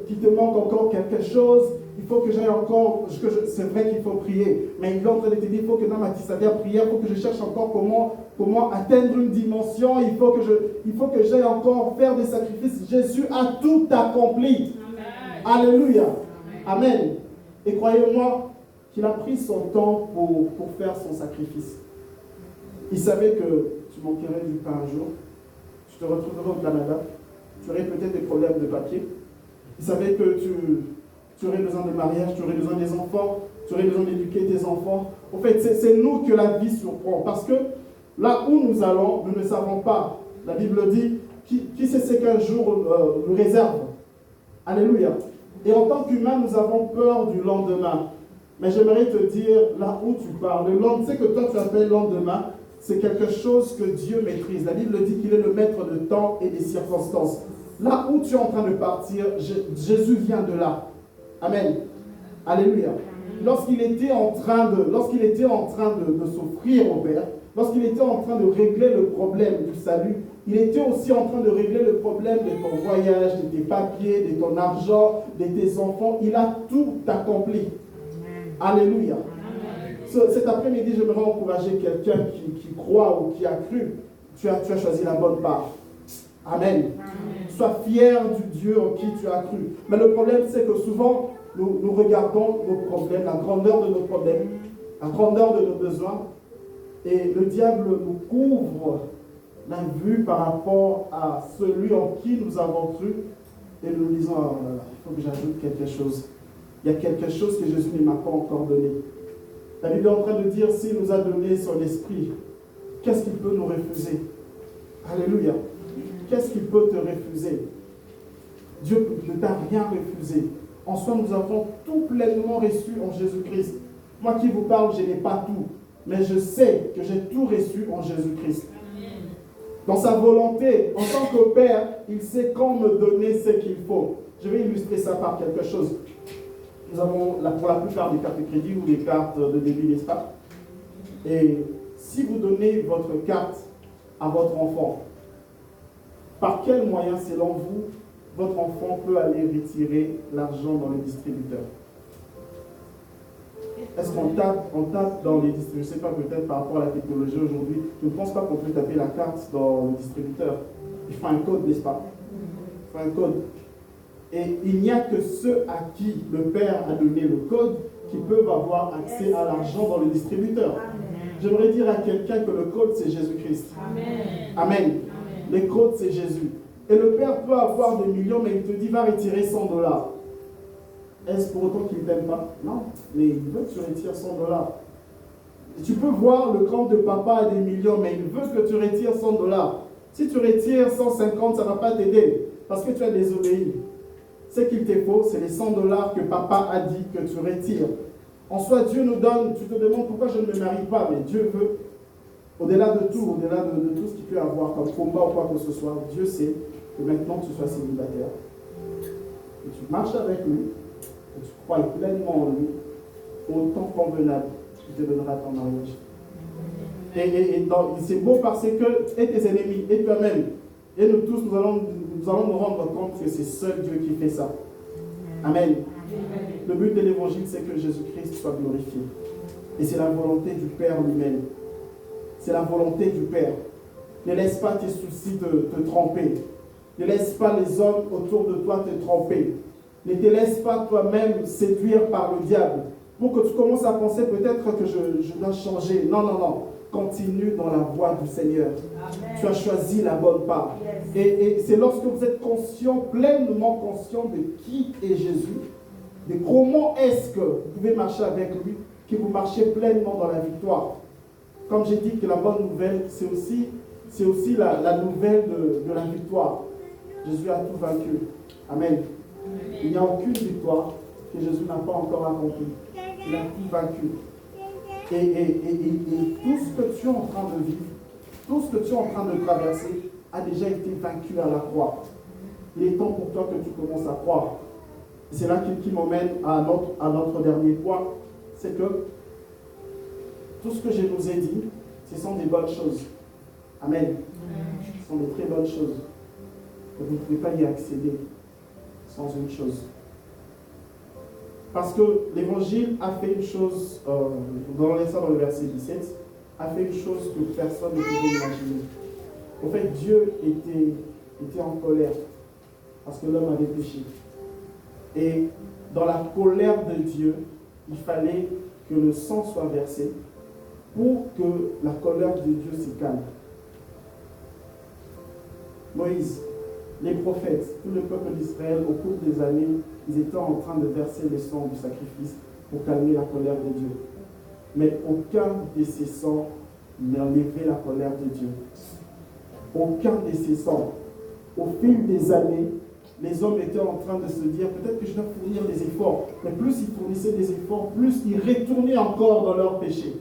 qu'il te manque encore quelque chose. Il faut que j'aille encore. C'est vrai qu'il faut prier. Mais il est en train de te dire il faut que dans ma prière, il faut que je cherche encore comment atteindre une dimension. Il faut que j'aille encore faire des sacrifices. Jésus a tout accompli. Amen. Alléluia. Amen. Amen. Et croyez-moi qu'il a pris son temps pour faire son sacrifice. Il savait que tu manquerais du pain un jour. Tu te retrouverais au Canada, tu aurais peut-être des problèmes de papier. Il savait que tu aurais besoin de mariage, tu aurais besoin des enfants, tu aurais besoin d'éduquer tes enfants. En fait, c'est nous que la vie surprend. Parce que là où nous allons, nous ne savons pas. La Bible dit, qui sait ce qu'un jour nous réserve. Alléluia. Et en tant qu'humains, nous avons peur du lendemain. Mais j'aimerais te dire, là où tu parles, le lendemain, tu sais que toi tu appelles lendemain, c'est quelque chose que Dieu maîtrise. La Bible dit qu'il est le maître de temps et des circonstances. Là où tu es en train de partir, Jésus vient de là. Amen. Alléluia. Lorsqu'il était en train de s'offrir au Père, lorsqu'il était en train de régler le problème du salut, il était aussi en train de régler le problème de ton voyage, de tes papiers, de ton argent, de tes enfants. Il a tout accompli. Alléluia. Cet après-midi, j'aimerais encourager quelqu'un qui croit ou qui a cru. Tu as choisi la bonne part. Amen. Sois fier du Dieu en qui tu as cru. Mais le problème, c'est que souvent, nous regardons nos problèmes, la grandeur de nos problèmes, la grandeur de nos besoins, et le diable nous couvre la vue par rapport à celui en qui nous avons cru, et nous disons, oh là là, il faut que j'ajoute quelque chose. Il y a quelque chose que Jésus ne m'a pas encore donné. La Bible est en train de dire, s'il nous a donné son esprit, qu'est-ce qu'il peut nous refuser? Alléluia. Qu'est-ce qu'il peut te refuser? Dieu ne t'a rien refusé. En soi, nous avons tout pleinement reçu en Jésus-Christ. Moi qui vous parle, je n'ai pas tout, mais je sais que j'ai tout reçu en Jésus-Christ. Dans sa volonté, en tant que Père, il sait quand me donner ce qu'il faut. Je vais illustrer ça par quelque chose. Nous avons pour la plupart des cartes de crédit ou des cartes de débit, n'est-ce pas? Et si vous donnez votre carte à votre enfant, par quel moyen, selon vous, votre enfant peut aller retirer l'argent dans le distributeur? Est-ce qu'on tape dans les distributeurs? Je ne sais pas, peut-être par rapport à la technologie aujourd'hui, je ne pense pas qu'on peut taper la carte dans le distributeur. Il faut un code, n'est-ce pas? Il faut un code. Et il n'y a que ceux à qui le Père a donné le code qui peuvent avoir accès à l'argent dans le distributeur. J'aimerais dire à quelqu'un que le code, c'est Jésus-Christ. Amen. Amen. Le code, c'est Jésus. Et le Père peut avoir des millions, mais il te dit, va retirer $100. Est-ce pour autant qu'il ne t'aime pas? Non, mais il veut que tu retires $100. Et tu peux voir le compte de papa a des millions, mais il veut que tu retires $100. Si tu retires 150, ça ne va pas t'aider, parce que tu as désobéi. Ce qu'il te faut, c'est les $100 que papa a dit que tu retires. En soi, Dieu nous donne, tu te demandes pourquoi je ne me marie pas, mais Dieu veut, au-delà de tout, au-delà de tout ce qu'il peut avoir comme combat ou quoi que ce soit, Dieu sait que maintenant tu sois célibataire, que tu marches avec lui, que tu crois pleinement en lui, au temps convenable, il te donnera ton mariage. Et c'est beau parce que, et tes ennemis, et toi-même, et nous tous, nous allons nous rendre compte que c'est seul Dieu qui fait ça. Amen. Le but de l'évangile, c'est que Jésus-Christ soit glorifié. Et c'est la volonté du Père lui-même. C'est la volonté du Père. Ne laisse pas tes soucis te tromper. Ne laisse pas les hommes autour de toi te tromper. Ne te laisse pas toi-même séduire par le diable. Pour que tu commences à penser peut-être que je dois changer. Non, non, non. Continue dans la voie du Seigneur. Amen. Tu as choisi la bonne part. Yes. Et c'est lorsque vous êtes conscient, pleinement conscient de qui est Jésus, de comment est-ce que vous pouvez marcher avec lui, que vous marchez pleinement dans la victoire. Comme j'ai dit que la bonne nouvelle, c'est aussi la nouvelle de la victoire. Jésus a tout vaincu. Amen. Amen. Il n'y a aucune victoire que Jésus n'a pas encore accomplie. Il a tout vaincu. Et tout ce que tu es en train de vivre, tout ce que tu es en train de traverser, a déjà été vaincu à la croix. Il est temps pour toi que tu commences à croire. Et c'est là qui m'emmène à notre dernier point, c'est que tout ce que je vous ai dit, ce sont des bonnes choses. Amen. Ce sont des très bonnes choses. Et vous ne pouvez pas y accéder sans une chose. Parce que l'Évangile a fait une chose, dans le verset 17, a fait une chose que personne ne pouvait imaginer. En fait, Dieu était en colère parce que l'homme avait péché. Et dans la colère de Dieu, il fallait que le sang soit versé pour que la colère de Dieu se calme. Moïse, les prophètes, tout le peuple d'Israël, au cours des années, ils étaient en train de verser le sang du sacrifice pour calmer la colère de Dieu. Mais aucun de ces sangs n'a enlevé la colère de Dieu. Aucun de ces sangs. Au fil des années, les hommes étaient en train de se dire, peut-être que je dois fournir des efforts. Mais plus ils fournissaient des efforts, plus ils retournaient encore dans leur péché.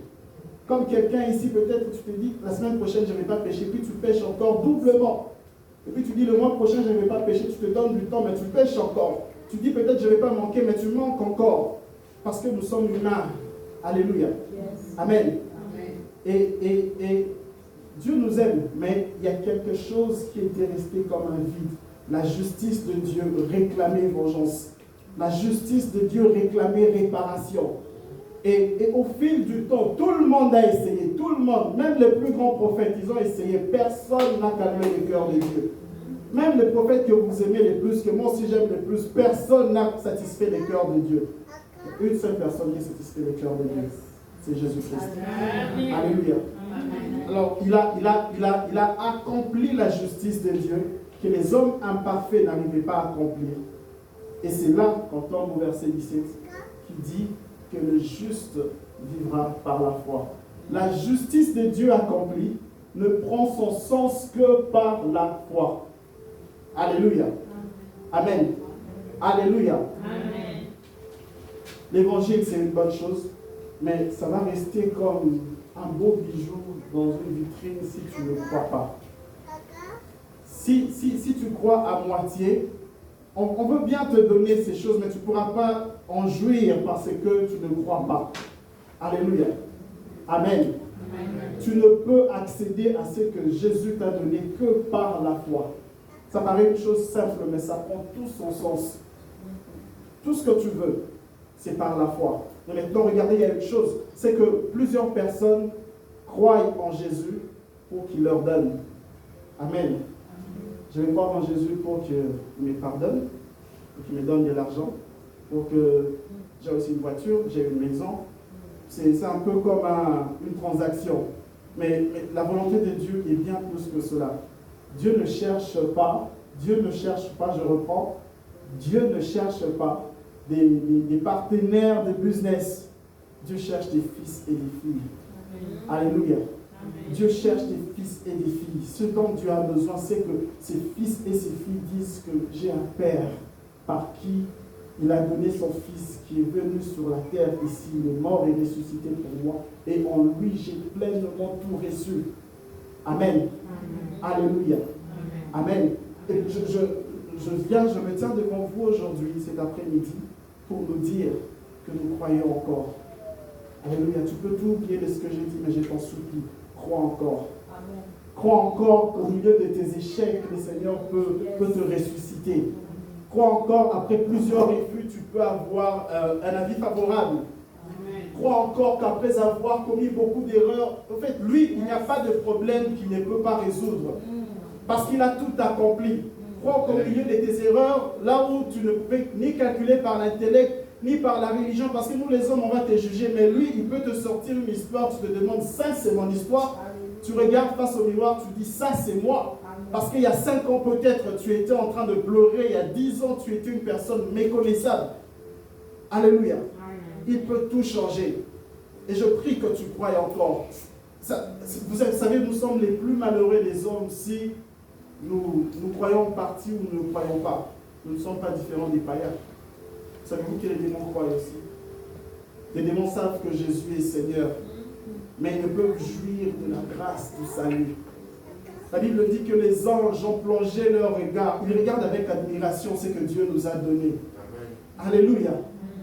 Comme quelqu'un ici, peut-être tu te dis, la semaine prochaine, je ne vais pas pécher, puis tu pêches encore doublement. Et puis tu dis, le mois prochain, je ne vais pas pécher, tu te donnes du temps, mais tu pêches encore. Tu dis, peut-être je ne vais pas manquer, mais tu manques encore. Parce que nous sommes humains. Alléluia. Yes. Amen. Amen. Et Dieu nous aime, mais il y a quelque chose qui était resté comme un vide. La justice de Dieu réclamait vengeance. La justice de Dieu réclamait réparation. Et au fil du temps, tout le monde a essayé. Tout le monde, même les plus grands prophètes, ils ont essayé. Personne n'a calmé le cœur de Dieu. Même les prophètes que vous aimez les plus, que moi aussi j'aime le plus, personne n'a satisfait le cœur de Dieu. Il y a une seule personne qui satisfait le cœur de Dieu. C'est Jésus-Christ. Alléluia. Alors, il a accompli la justice de Dieu que les hommes imparfaits n'arrivaient pas à accomplir. Et c'est là qu'on tombe au verset 17 qui dit que le juste vivra par la foi. La justice de Dieu accomplie ne prend son sens que par la foi. Alléluia. Amen. Alléluia. Amen. L'évangile, c'est une bonne chose, mais ça va rester comme un beau bijou dans une vitrine si tu ne crois pas. Si tu crois à moitié, on veut bien te donner ces choses, mais tu ne pourras pas en jouir parce que tu ne crois pas. Alléluia. Amen. Amen. Tu ne peux accéder à ce que Jésus t'a donné que par la foi. Ça paraît une chose simple, mais ça prend tout son sens. Tout ce que tu veux, c'est par la foi. Et maintenant, regardez, il y a une chose, c'est que plusieurs personnes croient en Jésus pour qu'il leur donne. Amen. Je vais croire en Jésus pour qu'il me pardonne, pour qu'il me donne de l'argent, pour que j'ai aussi une voiture, j'ai une maison. C'est un peu comme une transaction. Mais la volonté de Dieu est bien plus que cela. Dieu ne cherche pas, je reprends, Dieu ne cherche pas des partenaires de business. Dieu cherche des fils et des filles. Amen. Alléluia. Amen. Dieu cherche des fils et des filles. Ce dont Dieu a besoin, c'est que ses fils et ses filles disent que j'ai un Père par qui il a donné son Fils qui est venu sur la terre ici, il est mort et ressuscité pour moi. Et en lui, j'ai pleinement tout reçu. Amen. Amen. Alléluia. Amen. Amen. Et je me tiens devant vous aujourd'hui, cet après-midi, pour nous dire que nous croyons encore. Alléluia. Tu peux tout oublier de ce que j'ai dit, mais je t'en supplie. Crois encore. Amen. Crois encore qu'au milieu de tes échecs, le Seigneur peut te ressusciter. Crois encore, après plusieurs refus, tu peux avoir un avis favorable. Amen. Crois encore qu'après avoir commis beaucoup d'erreurs, en fait, lui, il n'y a pas de problème qu'il ne peut pas résoudre. Parce qu'il a tout accompli. Crois qu'au milieu de tes erreurs, là où tu ne peux ni calculer par l'intellect, ni par la religion, parce que nous les hommes, on va te juger, mais lui, il peut te sortir une histoire, tu te demandes, ça c'est mon histoire. Tu regardes face au miroir, tu dis, ça c'est moi. Parce qu'il y a 5 ans peut-être, tu étais en train de pleurer, il y a 10 ans, tu étais une personne méconnaissable. Alléluia. Il peut tout changer. Et je prie que tu croies encore. Vous savez, nous sommes les plus malheureux des hommes si nous croyons en partie ou nous ne croyons pas. Nous ne sommes pas différents des païens. Savez-vous que les démons croient aussi? Les démons savent que Jésus est Seigneur, mais ils ne peuvent jouir de la grâce du salut. La Bible dit que les anges ont plongé leur regard. Ils regardent avec admiration ce que Dieu nous a donné. Amen. Alléluia.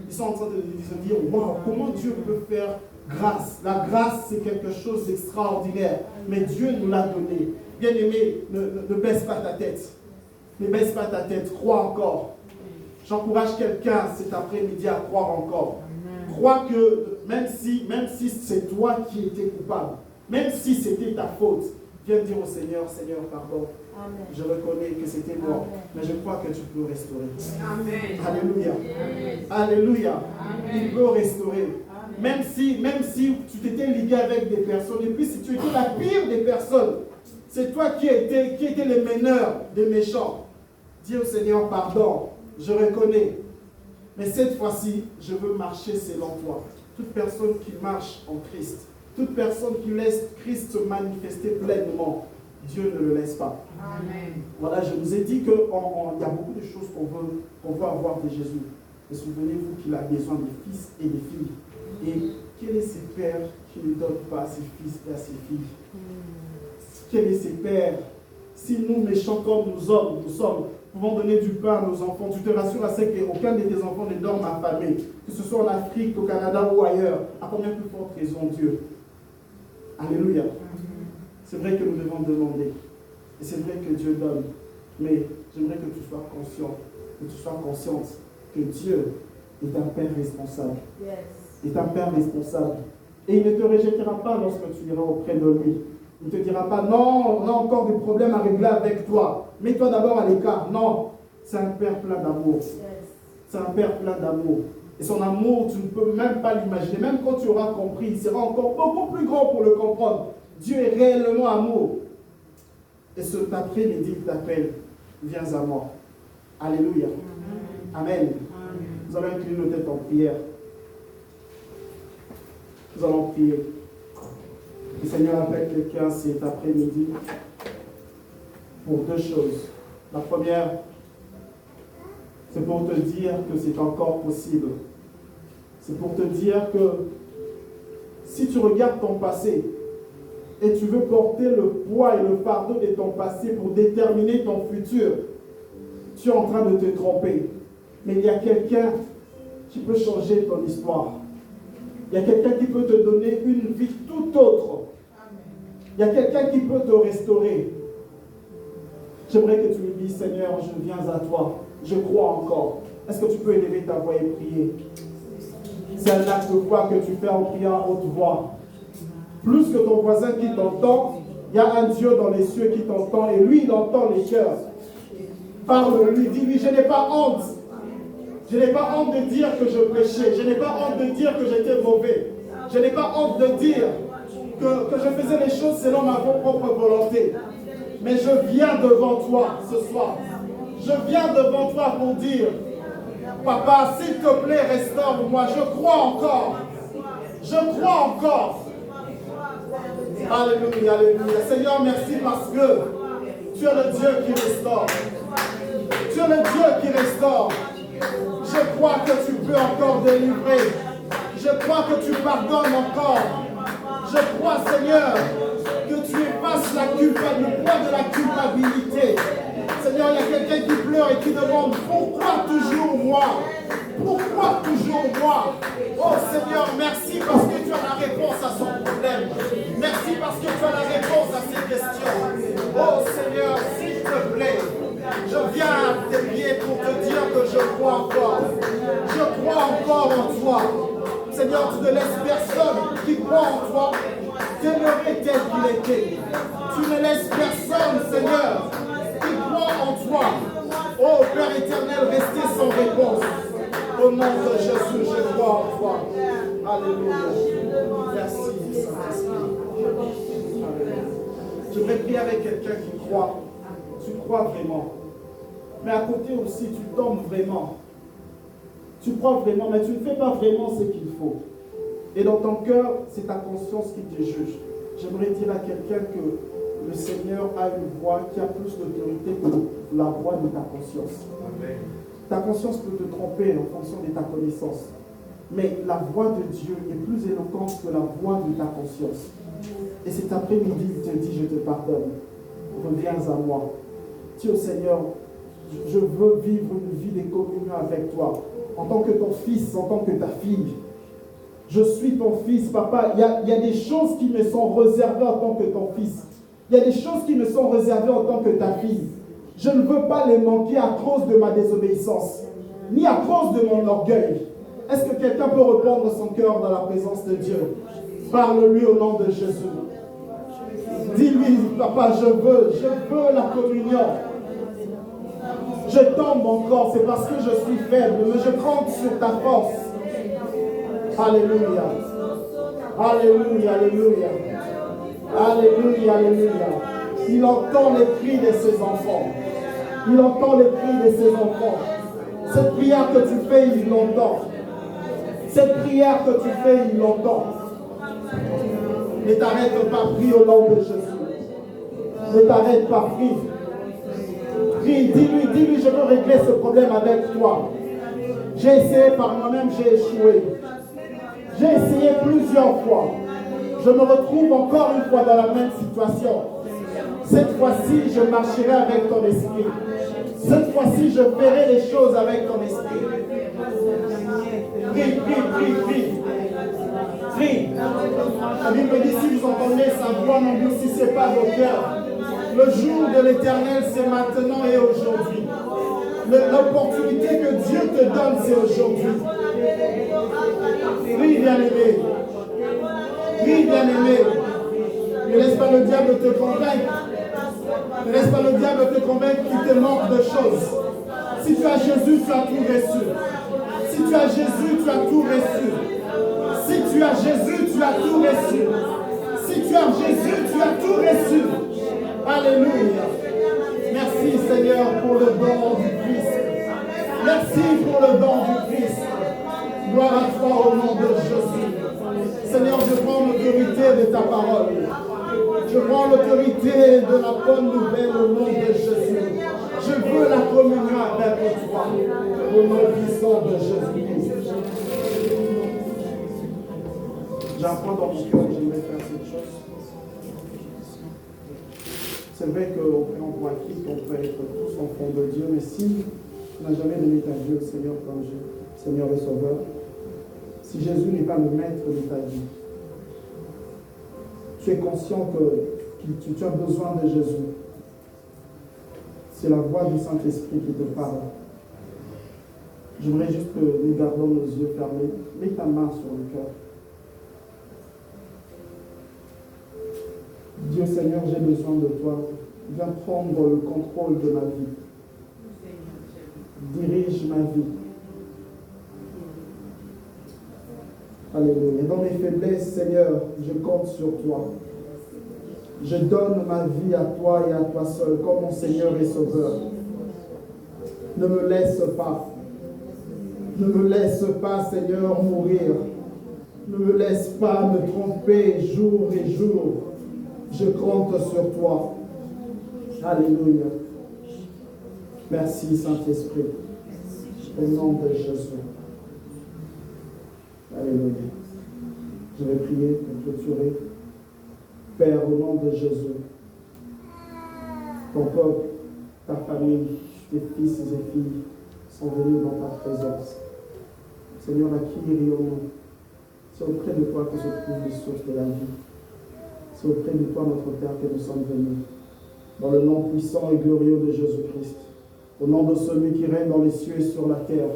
Ils sont en train de se dire, waouh, comment Dieu peut faire grâce. La grâce, c'est quelque chose d'extraordinaire. Mais Dieu nous l'a donné. Bien-aimé, ne baisse pas ta tête. Ne baisse pas ta tête. Crois encore. J'encourage quelqu'un cet après-midi à croire encore. Amen. Crois que même si c'est toi qui étais coupable, même si c'était ta faute, viens dire au Seigneur, Seigneur, pardon. Amen. Je reconnais que c'était moi, mais je crois que tu peux restaurer. Amen. Alléluia. Amen. Alléluia. Amen. Il peut restaurer. Amen. Même si tu t'étais ligué avec des personnes, et puis si tu étais la pire des personnes, c'est toi qui étais le meneur des méchants. Dis au Seigneur, pardon, je reconnais. Mais cette fois-ci, je veux marcher selon toi. Toute personne qui marche en Christ, toute personne qui laisse Christ se manifester pleinement, Dieu ne le laisse pas. Amen. Voilà, je vous ai dit qu'il y a beaucoup de choses qu'on veut avoir de Jésus. Mais souvenez-vous qu'il a besoin des fils et des filles. Et quel est ce père qui ne donne pas à ses fils et à ses filles? Quel est ce père? Si nous, méchants comme nous sommes, pouvons donner du pain à nos enfants, tu te rassures à ce qu'aucun de tes enfants ne dorme affamé, que ce soit en Afrique, au Canada ou ailleurs. À combien plus forte raison Dieu? Alléluia. C'est vrai que nous devons demander. Et c'est vrai que Dieu donne. Mais j'aimerais que tu sois conscient, que tu sois consciente que Dieu est un Père responsable. Yes. Est un Père responsable. Et il ne te rejettera pas lorsque tu iras auprès de lui. Il ne te dira pas, non, on a encore des problèmes à régler avec toi. Mets-toi d'abord à l'écart. Non, c'est un Père plein d'amour. Yes. C'est un Père plein d'amour. Et son amour, tu ne peux même pas l'imaginer. Même quand tu auras compris, il sera encore beaucoup plus grand pour le comprendre. Dieu est réellement amour. Et cet après-midi, il t'appelle, viens à moi. Alléluia. Amen. Amen. Nous allons incliner nos têtes en prière. Nous allons prier. Le Seigneur appelle quelqu'un cet après-midi pour deux choses. La première, c'est pour te dire que c'est encore possible. C'est pour te dire que si tu regardes ton passé et tu veux porter le poids et le fardeau de ton passé pour déterminer ton futur, tu es en train de te tromper. Mais il y a quelqu'un qui peut changer ton histoire. Il y a quelqu'un qui peut te donner une vie tout autre. Il y a quelqu'un qui peut te restaurer. J'aimerais que tu lui dises, Seigneur, je viens à toi. Je crois encore. Est-ce que tu peux élever ta voix et prier? C'est un acte de foi que tu fais en priant à haute voix. Plus que ton voisin qui t'entend, il y a un Dieu dans les cieux qui t'entend et lui, il entend les cœurs. Parle-lui, dis-lui, je n'ai pas honte. Je n'ai pas honte de dire que je péchais. Je n'ai pas honte de dire que j'étais mauvais. Je n'ai pas honte de dire que je faisais les choses selon ma propre volonté. Mais je viens devant toi ce soir. Je viens devant toi pour dire, Papa, s'il te plaît, restaure-moi. Je crois encore. Je crois encore. Alléluia, alléluia. Seigneur, merci parce que tu es le Dieu qui restaure. Tu es le Dieu qui restaure. Je crois que tu peux encore délivrer. Je crois que tu pardonnes encore. Je crois, Seigneur, que tu effaces le poids de la culpabilité. Seigneur, il y a quelqu'un qui pleure et qui demande, pourquoi toujours moi? Pourquoi toujours moi? Oh Seigneur, merci parce que tu as la réponse à son problème. Merci parce que tu as la réponse à ses questions. Oh Seigneur, s'il te plaît, je viens à tes pieds pour te dire que je crois encore. Je crois encore en toi. Seigneur, tu ne laisses personne qui croit en toi demeurer tel qu'il était. Tu ne laisses personne, Seigneur, qui croit en toi. Oh Père éternel, restez sans réponse. Au nom de Jésus, je crois en toi. Alléluia. Merci, Saint-Esprit. Je vais prier avec quelqu'un qui croit. Tu crois vraiment. Mais à côté aussi, tu tombes vraiment. Tu crois vraiment, mais tu ne fais pas vraiment ce qu'il faut. Et dans ton cœur, c'est ta conscience qui te juge. J'aimerais dire à quelqu'un que le Seigneur a une voix qui a plus d'autorité que la voix de ta conscience. Amen. Ta conscience peut te tromper en fonction de ta connaissance. Mais la voix de Dieu est plus éloquente que la voix de ta conscience. Et cet après-midi, il te dit, je te pardonne. Reviens à moi. Dis au Seigneur, je veux vivre une vie de communion avec toi. En tant que ton fils, en tant que ta fille. Je suis ton fils, papa. Il y a des choses qui me sont réservées en tant que ton fils. Il y a des choses qui me sont réservées en tant que ta fille. Je ne veux pas les manquer à cause de ma désobéissance, ni à cause de mon orgueil. Est-ce que quelqu'un peut répondre son cœur dans la présence de Dieu? Parle-lui au nom de Jésus. Dis-lui, papa, je veux la communion. Je tombe encore, c'est parce que je suis faible, mais je compte sur ta force. Alléluia. Alléluia, alléluia. Alléluia, alléluia. Il entend les cris de ses enfants. Il entend les cris de ses enfants. Cette prière que tu fais, il l'entend. Cette prière que tu fais, il l'entend. Ne t'arrête pas, prie au nom de Jésus. Ne t'arrête pas, prie. Prie, dis-lui, je veux régler ce problème avec toi. J'ai essayé par moi-même, j'ai échoué. J'ai essayé plusieurs fois. Je me retrouve encore une fois dans la même situation. Cette fois-ci, je marcherai avec ton esprit. Cette fois-ci, je ferai les choses avec ton esprit. Prie, prie, prie, prie. Prie. La Bible me dit, si vous entendez sa voix, n'endurcissez pas vos cœurs. Le jour de l'éternel, c'est maintenant et aujourd'hui. L'opportunité que Dieu te donne, c'est aujourd'hui. Prie, bien-aimé. Prie, bien-aimé. Ne laisse pas le diable te convaincre. Ne laisse pas le diable te convaincre qu'il te manque de choses. Si tu as Jésus, tu as tout reçu. Si tu as Jésus, tu as tout reçu. Si tu as Jésus, tu as tout reçu. Si tu as Jésus, tu as tout reçu. Alléluia. Merci Seigneur pour le don du Christ. Merci pour le don du Christ. Gloire à toi au nom de Jésus. Seigneur, je prends l'autorité de ta parole. Je prends l'autorité de la bonne nouvelle au nom de Jésus. Je veux la communion avec toi. Au nom puissant de Jésus-Christ. J'apprends dans mon cœur que j'aimerais faire cette chose. C'est vrai qu'on voit acquis qu'on peut être tous enfants de Dieu, mais si tu n'as jamais donné ta vie au Seigneur comme Seigneur et Sauveur, si Jésus n'est pas le maître de ta vie, tu es conscient que tu as besoin de Jésus. C'est la voix du Saint-Esprit qui te parle. J'aimerais juste que nous gardions nos yeux fermés. Mets ta main sur le cœur. Dieu Seigneur, j'ai besoin de toi. Viens prendre le contrôle de ma vie. Dirige ma vie. Alléluia. Dans mes faiblesses, Seigneur, je compte sur toi. Je donne ma vie à toi et à toi seul, comme mon Seigneur et Sauveur. Ne me laisse pas. Ne me laisse pas, Seigneur, mourir. Ne me laisse pas me tromper jour et jour. Je compte sur toi. Alléluia. Merci, Saint-Esprit. Au nom de Jésus. Alléluia. Je vais prier pour clôturer. Père, au nom de Jésus, ton peuple, ta famille, tes fils et filles sont venus dans ta présence. Seigneur, à qui irions-nous? C'est auprès de toi que se trouve les sources de la vie. C'est auprès de toi, notre Père, que nous sommes venus. Dans le nom puissant et glorieux de Jésus-Christ, au nom de celui qui règne dans les cieux et sur la terre,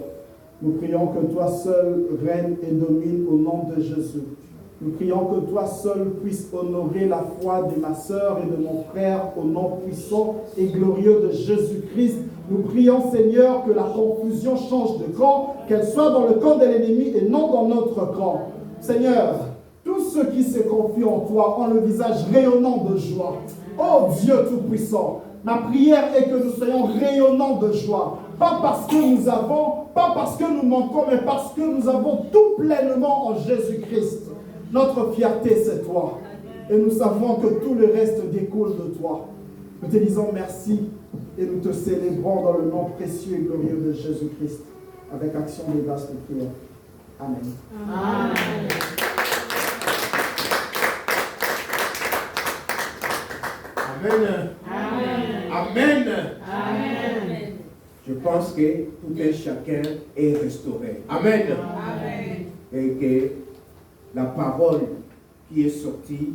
nous prions que toi seul règne et domine au nom de Jésus. Nous prions que toi seul puisses honorer la foi de ma sœur et de mon frère au nom puissant et glorieux de Jésus-Christ. Nous prions, Seigneur, que la confusion change de camp, qu'elle soit dans le camp de l'ennemi et non dans notre camp. Seigneur, tous ceux qui se confient en toi ont le visage rayonnant de joie. Oh Dieu Tout-Puissant, ma prière est que nous soyons rayonnants de joie. Pas parce que nous avons, pas parce que nous manquons, mais parce que nous avons tout pleinement en Jésus-Christ. Notre fierté, c'est toi. Et nous savons que tout le reste découle de toi. Nous te disons merci et nous te célébrons dans le nom précieux et glorieux de Jésus-Christ, avec action de grâce de prière. Amen. Amen. Amen. Amen. Amen. Je pense que tout un chacun est restauré. Amen. Amen. Et que la parole qui est sortie